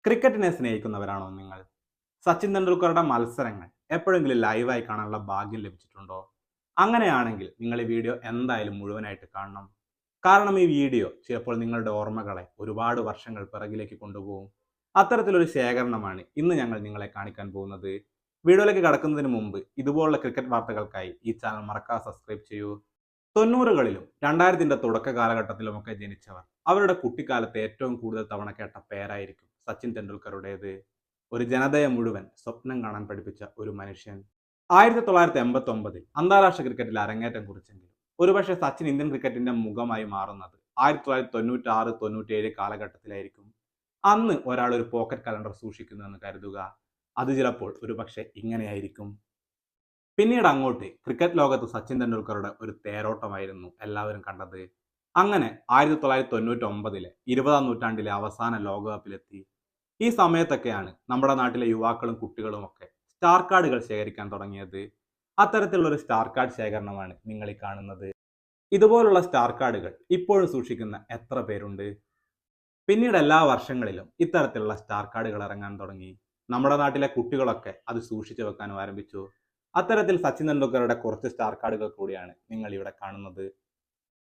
ക്രിക്കറ്റിനെ സ്നേഹിക്കുന്നവരാണോ നിങ്ങൾ? സച്ചിൻ തെണ്ടുൽക്കറുടെ മത്സരങ്ങൾ എപ്പോഴെങ്കിലും ലൈവായി കാണാനുള്ള ഭാഗ്യം ലഭിച്ചിട്ടുണ്ടോ? അങ്ങനെയാണെങ്കിൽ നിങ്ങൾ ഈ വീഡിയോ എന്തായാലും മുഴുവനായിട്ട് കാണണം. കാരണം ഈ വീഡിയോ ചിലപ്പോൾ നിങ്ങളുടെ ഓർമ്മകളെ ഒരുപാട് വർഷങ്ങൾ പിറകിലേക്ക് കൊണ്ടുപോകും. അത്തരത്തിലൊരു ശേഖരണമാണ് ഇന്ന് ഞങ്ങൾ നിങ്ങളെ കാണിക്കാൻ പോകുന്നത്. വീഡിയോയിലേക്ക് കടക്കുന്നതിന് മുമ്പ് ഇതുപോലുള്ള ക്രിക്കറ്റ് വാർത്തകൾക്കായി ഈ ചാനൽ മറക്കാതെ സബ്സ്ക്രൈബ് ചെയ്യൂ. 90കളിലും 2000ത്തിന്റെ തുടക്ക കാലഘട്ടത്തിലുമൊക്കെ ജനിച്ചവർ അവരുടെ കുട്ടിക്കാലത്ത് ഏറ്റവും കൂടുതൽ തവണ കേട്ട പേരായിരിക്കും സച്ചിൻ തെണ്ടുൽക്കറുടേത്. ഒരു ജനതയെ മുഴുവൻ സ്വപ്നം കാണാൻ പഠിപ്പിച്ച ഒരു മനുഷ്യൻ. 1989 അന്താരാഷ്ട്ര ക്രിക്കറ്റിൽ അരങ്ങേറ്റം കുറിച്ചെങ്കിലും ഒരുപക്ഷെ സച്ചിൻ ഇന്ത്യൻ ക്രിക്കറ്റിന്റെ മുഖമായി മാറുന്നത് 1996-97 കാലഘട്ടത്തിലായിരിക്കും. അന്ന് ഒരാൾ ഒരു പോക്കറ്റ് കലണ്ടർ സൂക്ഷിക്കുന്നു എന്ന് കരുതുക. അത് ചിലപ്പോൾ ഒരുപക്ഷെ ഇങ്ങനെയായിരിക്കും. പിന്നീട് അങ്ങോട്ട് ക്രിക്കറ്റ് ലോകത്ത് സച്ചിൻ തെണ്ടുൽക്കറുടെ ഒരു തേരോട്ടമായിരുന്നു എല്ലാവരും കണ്ടത്. അങ്ങനെ 1999 20ാം നൂറ്റാണ്ടിലെ അവസാന ലോകകപ്പിലെത്തി. ഈ സമയത്തൊക്കെയാണ് നമ്മുടെ നാട്ടിലെ യുവാക്കളും കുട്ടികളും ഒക്കെ സ്റ്റാർ കാർഡുകൾ ശേഖരിക്കാൻ തുടങ്ങിയത്. അത്തരത്തിലുള്ള ഒരു സ്റ്റാർ കാർഡ് ശേഖരണമാണ് നിങ്ങൾ ഈ കാണുന്നത്. ഇതുപോലുള്ള സ്റ്റാർ കാർഡുകൾ ഇപ്പോഴും സൂക്ഷിക്കുന്ന എത്ര പേരുണ്ട്? പിന്നീട് എല്ലാ വർഷങ്ങളിലും ഇത്തരത്തിലുള്ള സ്റ്റാർ കാർഡുകൾ ഇറങ്ങാൻ തുടങ്ങി. നമ്മുടെ നാട്ടിലെ കുട്ടികളൊക്കെ അത് സൂക്ഷിച്ചു വെക്കാനും ആരംഭിച്ചു. അത്തരത്തിൽ സച്ചിൻ തെണ്ടുൽക്കറുടെ കുറച്ച് സ്റ്റാർ കാർഡുകൾ കൂടിയാണ് നിങ്ങൾ ഇവിടെ കാണുന്നത്.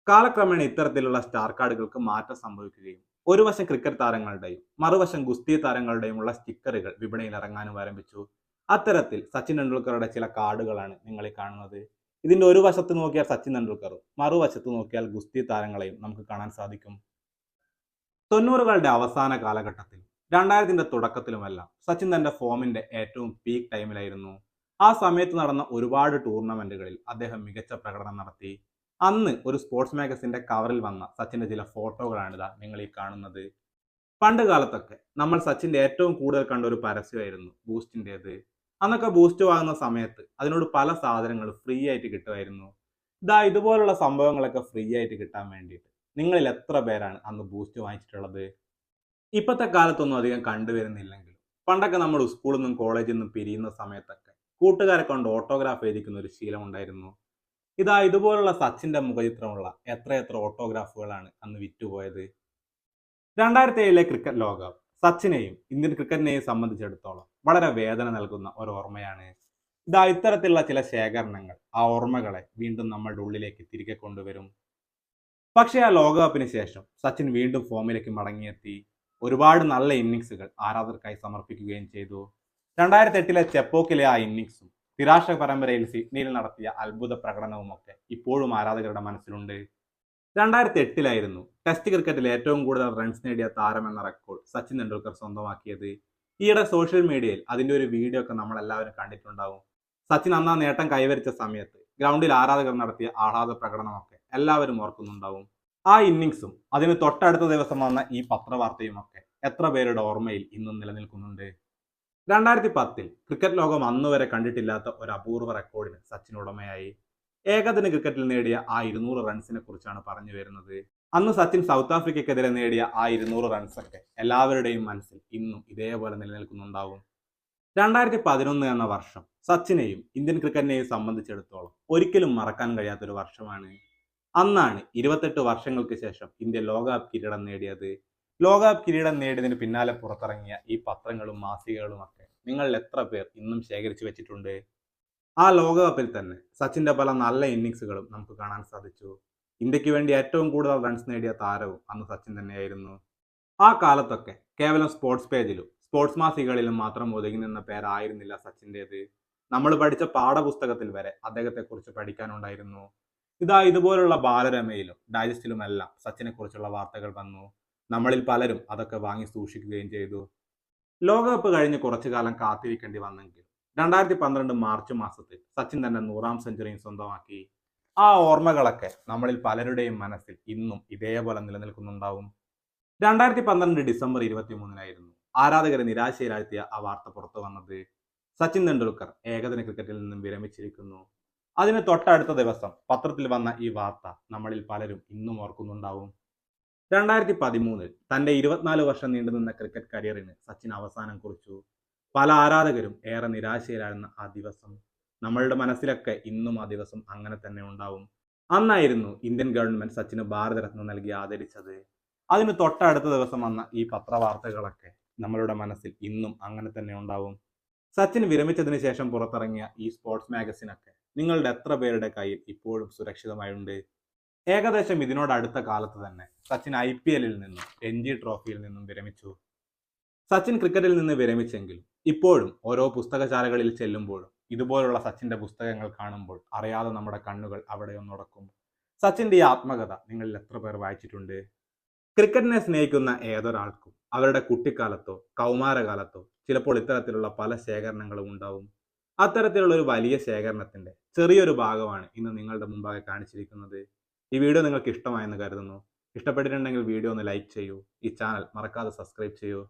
കാലക്രമേണ ഇത്തരത്തിലുള്ള സ്റ്റാർ കാർഡുകൾക്ക് മാറ്റം സംഭവിക്കുകയും ഒരു വശം ക്രിക്കറ്റ് താരങ്ങളുടെയും മറുവശം ഗുസ്തി താരങ്ങളുടെയും ഉള്ള സ്റ്റിക്കറുകൾ വിപണിയിൽ ഇറങ്ങാനും ആരംഭിച്ചു. അത്തരത്തിൽ സച്ചിൻ തെണ്ടുൽക്കറുടെ ചില കാർഡുകളാണ് നിങ്ങൾ ഈ കാണുന്നത്. ഇതിന്റെ ഒരു വശത്ത് നോക്കിയാൽ സച്ചിൻ തെണ്ടുൽക്കറും മറുവശത്ത് നോക്കിയാൽ ഗുസ്തി താരങ്ങളെയും നമുക്ക് കാണാൻ സാധിക്കും. 90കളുടെ അവസാന കാലഘട്ടത്തിൽ 2000ത്തിന്റെ തുടക്കത്തിലുമെല്ലാം സച്ചിൻ തന്റെ ഫോമിന്റെ ഏറ്റവും പീക്ക് ടൈമിലായിരുന്നു. ആ സമയത്ത് നടന്ന ഒരുപാട് ടൂർണമെന്റുകളിൽ അദ്ദേഹം മികച്ച പ്രകടനം നടത്തി. അന്ന് ഒരു സ്പോർട്സ് മാഗസിന്റെ കവറിൽ വന്ന സച്ചിന്റെ ചില ഫോട്ടോകളാണിതാ നിങ്ങൾ ഈ കാണുന്നത്. പണ്ട് കാലത്തൊക്കെ നമ്മൾ സച്ചിന്റെ ഏറ്റവും കൂടുതൽ കണ്ട ഒരു പരസ്യമായിരുന്നു ബൂസ്റ്റിൻ്റെത്. അന്നൊക്കെ ബൂസ്റ്റ് വാങ്ങുന്ന സമയത്ത് അതിനോട് പല സാധനങ്ങളും ഫ്രീ ആയിട്ട് കിട്ടുമായിരുന്നു. ഇതുപോലുള്ള സംഭവങ്ങളൊക്കെ ഫ്രീ ആയിട്ട് കിട്ടാൻ വേണ്ടിയിട്ട് നിങ്ങളിൽ എത്ര പേരാണ് അന്ന് ബൂസ്റ്റ് വാങ്ങിച്ചിട്ടുള്ളത്? ഇപ്പോഴത്തെ കാലത്തൊന്നും അധികം കണ്ടുവരുന്നില്ലെങ്കിലും പണ്ടൊക്കെ നമ്മൾ സ്കൂളിൽ നിന്നും കോളേജിൽ നിന്നും പിരിയുന്ന സമയത്തൊക്കെ കൂട്ടുകാരെ കൊണ്ട് ഓട്ടോഗ്രാഫ് എഴുതിക്കുന്ന ഒരു ശീലം ഉണ്ടായിരുന്നു. ഇതുപോലുള്ള സച്ചിന്റെ മുഖചിത്രമുള്ള എത്രയെത്ര ഓട്ടോഗ്രാഫുകളാണ് അന്ന് വിറ്റുപോയത്. 2007 ക്രിക്കറ്റ് ലോകകപ്പ് സച്ചിനെയും ഇന്ത്യൻ ക്രിക്കറ്റിനെയും സംബന്ധിച്ചിടത്തോളം വളരെ വേദന നൽകുന്ന ഒരു ഓർമ്മയാണ്. ഇത്തരത്തിലുള്ള ചില ശേഖരണങ്ങൾ ആ ഓർമ്മകളെ വീണ്ടും നമ്മളുടെ ഉള്ളിലേക്ക് തിരികെ കൊണ്ടുവരും. പക്ഷേ ആ ലോകകപ്പിന് ശേഷം സച്ചിൻ വീണ്ടും ഫോമിലേക്ക് മടങ്ങിയെത്തി. ഒരുപാട് നല്ല ഇന്നിങ്സുകൾ ആരാധകർക്കായി സമർപ്പിക്കുകയും ചെയ്തു. 2008 ചെപ്പോക്കിലെ ആ ഇന്നിങ്സും നിരാശ പരമ്പരയിൽ സിഡ്നിയിൽ നടത്തിയ അത്ഭുത പ്രകടനവുമൊക്കെ ഇപ്പോഴും ആരാധകരുടെ മനസ്സിലുണ്ട്. 2008 ടെസ്റ്റ് ക്രിക്കറ്റിൽ ഏറ്റവും കൂടുതൽ റൺസ് നേടിയ താരമെന്ന റെക്കോർഡ് സച്ചിൻ തെണ്ടുൽക്കർ സ്വന്തമാക്കിയത്. ഈയിടെ സോഷ്യൽ മീഡിയയിൽ അതിന്റെ ഒരു വീഡിയോ ഒക്കെ നമ്മൾ എല്ലാവരും കണ്ടിട്ടുണ്ടാവും. സച്ചിൻ അന്ന് ആ നേട്ടം കൈവരിച്ച സമയത്ത് ഗ്രൗണ്ടിൽ ആരാധകർ നടത്തിയ ആഹ്ലാദ പ്രകടനമൊക്കെ എല്ലാവരും ഓർക്കുന്നുണ്ടാവും. ആ ഇന്നിങ്സും അതിന് തൊട്ടടുത്ത ദിവസം വന്ന ഈ പത്രവാർത്തയും ഒക്കെ എത്ര പേരുടെ ഓർമ്മയിൽ ഇന്നും നിലനിൽക്കുന്നുണ്ട്? 2010 ക്രിക്കറ്റ് ലോകം അന്നുവരെ കണ്ടിട്ടില്ലാത്ത ഒരു അപൂർവ റെക്കോർഡിന് സച്ചിൻ ഉടമയായി. ഏകദിന ക്രിക്കറ്റിൽ നേടിയ ആ 200 റൺസിനെ കുറിച്ചാണ് പറഞ്ഞു വരുന്നത്. അന്ന് സച്ചിൻ സൗത്ത് ആഫ്രിക്കയ്ക്കെതിരെ നേടിയ ആ 200 റൺസൊക്കെ എല്ലാവരുടെയും മനസ്സിൽ ഇന്നും ഇതേപോലെ നിലനിൽക്കുന്നുണ്ടാവും. 2011 എന്ന വർഷം സച്ചിനെയും ഇന്ത്യൻ ക്രിക്കറ്റിനെയും സംബന്ധിച്ചിടത്തോളം ഒരിക്കലും മറക്കാൻ കഴിയാത്തൊരു വർഷമാണ്. അന്നാണ് 28 വർഷങ്ങൾക്ക് ശേഷം ഇന്ത്യ ലോകകപ്പ് കിരീടം നേടിയത്. ലോകകപ്പ് കിരീടം നേടിയതിന് പിന്നാലെ പുറത്തിറങ്ങിയ ഈ പത്രങ്ങളും മാസികകളും ഒക്കെ നിങ്ങളിൽ എത്ര പേർ ഇന്നും ശേഖരിച്ചു വെച്ചിട്ടുണ്ട്? ആ ലോകകപ്പിൽ തന്നെ സച്ചിന്റെ പല നല്ല ഇന്നിങ്സുകളും നമുക്ക് കാണാൻ സാധിച്ചു. ഇന്ത്യക്ക് വേണ്ടി ഏറ്റവും കൂടുതൽ റൺസ് നേടിയ താരവും അന്ന് സച്ചിൻ തന്നെയായിരുന്നു. ആ കാലത്തൊക്കെ കേവലം സ്പോർട്സ് പേജിലും സ്പോർട്സ് മാസികകളിലും മാത്രം ഒതുങ്ങി നിന്ന പേരായിരുന്നില്ല സച്ചിൻ്റെത്. നമ്മൾ പഠിച്ച പാഠപുസ്തകത്തിൽ വരെ അദ്ദേഹത്തെക്കുറിച്ച് പഠിക്കാനുണ്ടായിരുന്നു. ഇതുപോലുള്ള ബാലരമയിലും ഡൈജസ്റ്റിലുമെല്ലാം സച്ചിനെ കുറിച്ചുള്ള വാർത്തകൾ വന്നു. നമ്മളിൽ പലരും അതൊക്കെ വാങ്ങി സൂക്ഷിക്കുകയും ചെയ്തു. ലോകകപ്പ് കഴിഞ്ഞ് കുറച്ചു കാലം കാത്തിരിക്കേണ്ടി വന്നെങ്കിൽ 2012 മാർച്ച് മാസത്തിൽ സച്ചിൻ തന്റെ 100ാം സെഞ്ചുറിയും സ്വന്തമാക്കി. ആ ഓർമ്മകളൊക്കെ നമ്മളിൽ പലരുടെയും മനസ്സിൽ ഇന്നും ഇതേപോലെ നിലനിൽക്കുന്നുണ്ടാവും. 2012 ഡിസംബർ 23 ആരാധകരെ നിരാശയിലാഴ്ത്തിയ ആ വാർത്ത പുറത്തു വന്നത്. സച്ചിൻ തെണ്ടുൽക്കർ ഏകദിന ക്രിക്കറ്റിൽ നിന്നും വിരമിച്ചിരിക്കുന്നു. അതിന് തൊട്ടടുത്ത ദിവസം പത്രത്തിൽ വന്ന ഈ വാർത്ത നമ്മളിൽ പലരും ഇന്നും ഓർക്കുന്നുണ്ടാവും. 2013 തന്റെ 24 വർഷം നീണ്ടുനിന്ന ക്രിക്കറ്റ് കരിയറിന് സച്ചിൻ അവസാനം കുറിച്ചു. പല ആരാധകരും ഏറെ നിരാശയിലായിരുന്ന ആ ദിവസം നമ്മളുടെ മനസ്സിലൊക്കെ ഇന്നും ആ ദിവസം അങ്ങനെ തന്നെ ഉണ്ടാവും. അന്നായിരുന്നു ഇന്ത്യൻ ഗവൺമെന്റ് സച്ചിന് ഭാരതരത്ന നൽകി ആദരിച്ചത്. അതിന് തൊട്ടടുത്ത ദിവസം വന്ന ഈ പത്രവാർത്തകളൊക്കെ നമ്മളുടെ മനസ്സിൽ ഇന്നും അങ്ങനെ തന്നെ ഉണ്ടാവും. സച്ചിൻ വിരമിച്ചതിന് ശേഷം പുറത്തിറങ്ങിയ ഈ സ്പോർട്സ് മാഗസിനൊക്കെ നിങ്ങളുടെ എത്ര പേരുടെ കയ്യിൽ ഇപ്പോഴും സുരക്ഷിതമായുണ്ട്? ഏകദേശം ഇതിനോട് അടുത്ത കാലത്ത് തന്നെ സച്ചിൻ IPL നിന്നും രഞ്ജി ട്രോഫിയിൽ നിന്നും വിരമിച്ചു. സച്ചിൻ ക്രിക്കറ്റിൽ നിന്ന് വിരമിച്ചെങ്കിലും ഇപ്പോഴും ഓരോ പുസ്തകശാലകളിൽ ചെല്ലുമ്പോഴും ഇതുപോലുള്ള സച്ചിന്റെ പുസ്തകങ്ങൾ കാണുമ്പോൾ അറിയാതെ നമ്മുടെ കണ്ണുകൾ അവിടെ ഒന്നുടക്കും. സച്ചിന്റെ ഈ ആത്മകഥ നിങ്ങളിൽ എത്ര പേർ വായിച്ചിട്ടുണ്ട്? ക്രിക്കറ്റിനെ സ്നേഹിക്കുന്ന ഏതൊരാൾക്കും അവരുടെ കുട്ടിക്കാലത്തോ കൗമാരകാലത്തോ ചിലപ്പോൾ ഇത്തരത്തിലുള്ള പല ശേഖരണങ്ങളും ഉണ്ടാവും. അത്തരത്തിലുള്ള ഒരു വലിയ ശേഖരണത്തിന്റെ ചെറിയൊരു ഭാഗമാണ് ഇന്ന് നിങ്ങളുടെ മുമ്പാകെ കാണിച്ചിരിക്കുന്നത്. ഈ വീഡിയോ നിങ്ങൾക്ക് ഇഷ്ടമായെന്ന് കരുതുന്നു. ഇഷ്ടപ്പെട്ടിട്ടുണ്ടെങ്കിൽ വീഡിയോ ഒന്ന് ലൈക്ക് ചെയ്യൂ. ഈ ചാനൽ മറക്കാതെ സബ്സ്ക്രൈബ് ചെയ്യൂ.